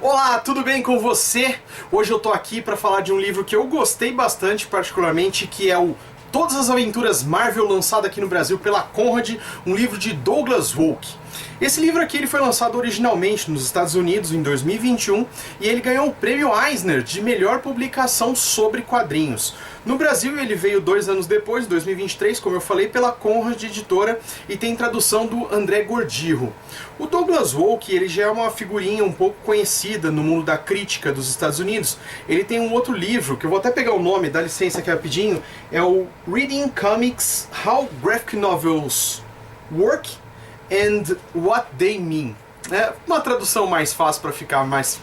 Olá, tudo bem com você? Hoje eu tô aqui para falar de um livro que eu gostei bastante, particularmente, que é o Todas as Aventuras Marvel, lançado aqui no Brasil pela Conrad, um livro de Douglas Wolk. Esse livro aqui ele foi lançado originalmente nos Estados Unidos em 2021 e ele ganhou o prêmio Eisner de melhor publicação sobre quadrinhos. No Brasil ele veio 2 anos depois, 2023, como eu falei, pela Conrad Editora e tem tradução do André Gordirro. O Douglas Wolk ele já é uma figurinha um pouco conhecida no mundo da crítica dos Estados Unidos. Ele tem um outro livro, que eu vou até pegar o nome, dá licença aqui rapidinho, é o Reading Comics, How Graphic Novels Work and What They Mean. É uma tradução mais fácil para ficar mais,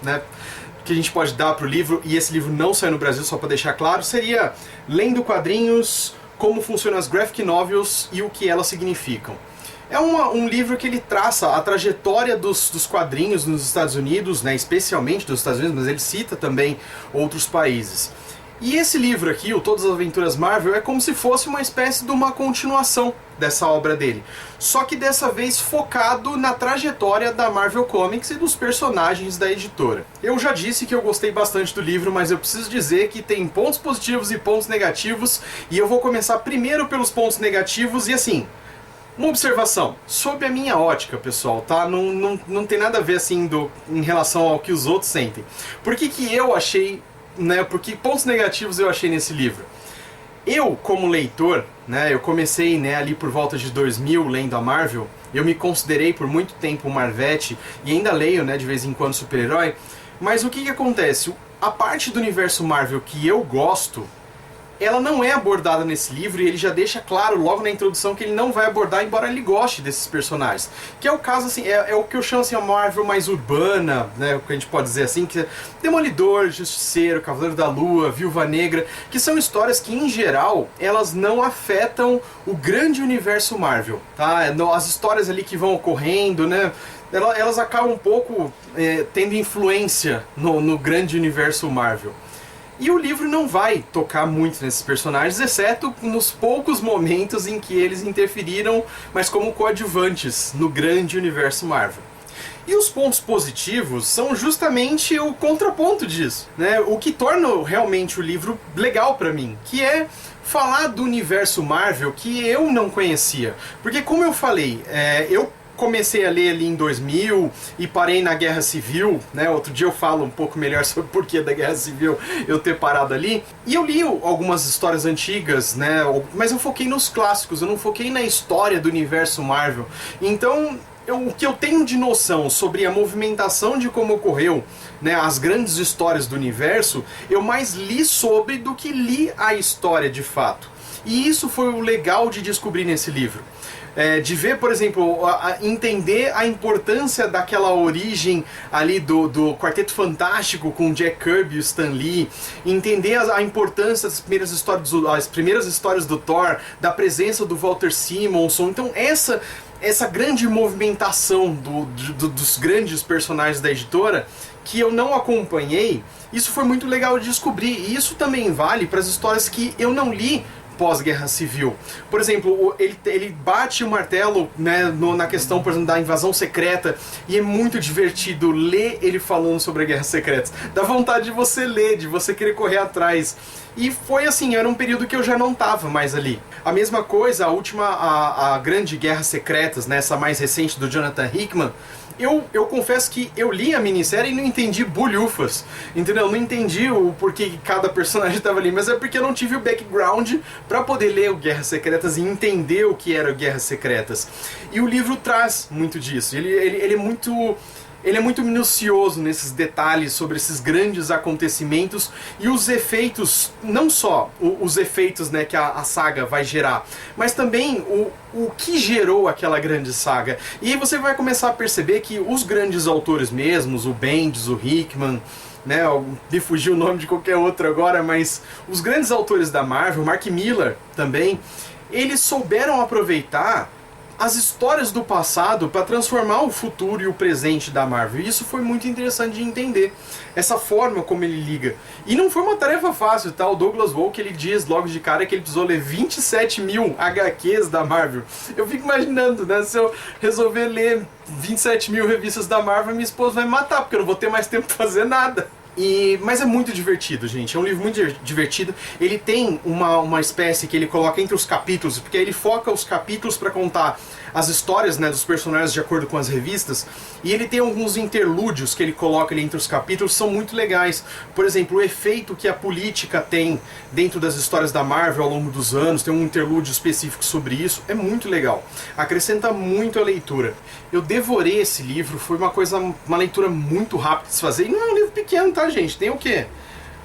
que a gente pode dar para o livro, e esse livro não saiu no Brasil, só para deixar claro, seria Lendo Quadrinhos, Como Funcionam as Graphic Novels e o que elas significam. É um livro que ele traça a trajetória dos quadrinhos nos Estados Unidos, especialmente dos Estados Unidos, mas ele cita também outros países. E esse livro aqui, o Todas as Aventuras Marvel, é como se fosse uma espécie de uma continuação dessa obra dele. Só que dessa vez focado na trajetória da Marvel Comics e dos personagens da editora. Eu já disse que eu gostei bastante do livro, mas eu preciso dizer que tem pontos positivos e pontos negativos, e eu vou começar primeiro pelos pontos negativos, e assim, uma observação, sob a minha ótica, pessoal, tá? Não tem nada a ver assim em relação ao que os outros sentem. Por que eu achei, porque pontos negativos eu achei nesse livro? Eu, como leitor, eu comecei ali por volta de 2000 lendo a Marvel. Eu me considerei por muito tempo um Marvete e ainda leio, de vez em quando, super-herói. Mas o que acontece? A parte do universo Marvel que eu gosto, ela não é abordada nesse livro, e ele já deixa claro logo na introdução que ele não vai abordar, embora ele goste desses personagens. Que é o caso, assim, é o que eu chamo assim, a Marvel mais urbana, o que a gente pode dizer assim, que é Demolidor, Justiceiro, Cavaleiro da Lua, Viúva Negra, que são histórias que, em geral, elas não afetam o grande universo Marvel, tá? As histórias ali que vão ocorrendo, elas acabam um pouco tendo influência no grande universo Marvel. E o livro não vai tocar muito nesses personagens, exceto nos poucos momentos em que eles interferiram, mas como coadjuvantes no grande universo Marvel. E os pontos positivos são justamente o contraponto disso, o que torna realmente o livro legal pra mim, que é falar do universo Marvel que eu não conhecia. Porque, como eu falei, eu comecei a ler ali em 2000 e parei na Guerra Civil, outro dia eu falo um pouco melhor sobre o porquê da Guerra Civil eu ter parado ali. E eu li algumas histórias antigas, mas eu foquei nos clássicos, eu não foquei na história do universo Marvel. Então, o que eu tenho de noção sobre a movimentação de como ocorreu, as grandes histórias do universo, eu mais li sobre do que li a história de fato. E isso foi o legal de descobrir nesse livro. De ver, por exemplo, entender a importância daquela origem ali do Quarteto Fantástico com o Jack Kirby e o Stan Lee, entender a importância das primeiras histórias do Thor, da presença do Walter Simonson. Então essa grande movimentação dos grandes personagens da editora, que eu não acompanhei, isso foi muito legal de descobrir. E isso também vale para as histórias que eu não li pós-guerra civil. Por exemplo, ele bate o martelo na questão, por exemplo, da invasão secreta, e é muito divertido ler ele falando sobre a guerra secreta. Dá vontade de você ler, de você querer correr atrás. E foi assim, era um período que eu já não estava mais ali. A mesma coisa, a grande Guerra Secretas, essa mais recente do Jonathan Hickman, eu confesso que eu li a minissérie e não entendi bulhufas, entendeu? Eu não entendi o porquê que cada personagem estava ali, mas é porque eu não tive o background para poder ler o Guerras Secretas e entender o que era o Guerras Secretas. E o livro traz muito disso, ele é muito minucioso nesses detalhes sobre esses grandes acontecimentos e os efeitos, não só os efeitos que a saga vai gerar, mas também o que gerou aquela grande saga. E aí você vai começar a perceber que os grandes autores mesmos, o Bendis, o Hickman, me fugiu o nome de qualquer outro agora, mas os grandes autores da Marvel, Mark Millar também, eles souberam aproveitar as histórias do passado para transformar o futuro e o presente da Marvel. E isso foi muito interessante de entender, essa forma como ele liga. E não foi uma tarefa fácil, tá? O Douglas Wolk, ele diz logo de cara que ele precisou ler 27 mil HQs da Marvel. Eu fico imaginando, né? Se eu resolver ler 27 mil revistas da Marvel, minha esposa vai me matar, porque eu não vou ter mais tempo pra fazer nada. Mas é muito divertido, gente. É um livro muito divertido. Ele tem uma espécie que ele coloca entre os capítulos, porque ele foca os capítulos para contar as histórias, né, dos personagens de acordo com as revistas. E ele tem alguns interlúdios que ele coloca ali entre os capítulos, são muito legais. Por exemplo, o efeito que a política tem dentro das histórias da Marvel ao longo dos anos. Tem um interlúdio específico sobre isso. É muito legal. Acrescenta muito a leitura. Eu devorei esse livro. Foi uma leitura muito rápida de se fazer. E não é um livro pequeno, tá, gente? Tem o quê?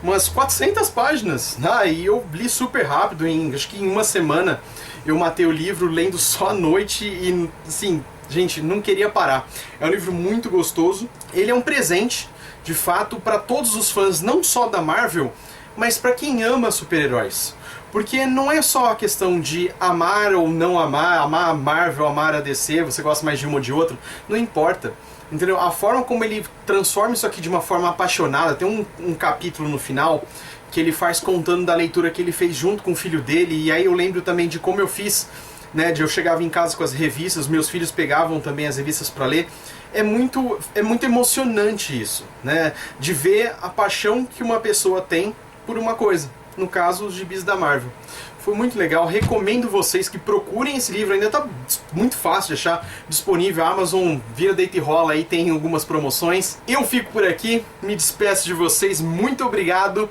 Umas 400 páginas. E eu li super rápido, acho que em uma semana eu matei o livro lendo só à noite e, assim, gente, não queria parar. É um livro muito gostoso. Ele é um presente, de fato, para todos os fãs, não só da Marvel, mas para quem ama super-heróis. Porque não é só a questão de amar ou não amar a Marvel, amar a DC, você gosta mais de uma ou de outra, não importa. Entendeu? A forma como ele transforma isso aqui de uma forma apaixonada, tem um capítulo no final que ele faz contando da leitura que ele fez junto com o filho dele, e aí eu lembro também de como eu fiz, né, eu chegava em casa com as revistas, meus filhos pegavam também as revistas para ler. É muito emocionante isso, né, de ver a paixão que uma pessoa tem por uma coisa, no caso os gibis da Marvel. Foi muito legal, recomendo vocês que procurem esse livro, ainda está muito fácil de achar, disponível, a Amazon, vira deita e rola aí, tem algumas promoções. Eu fico por aqui, me despeço de vocês, muito obrigado,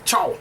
tchau!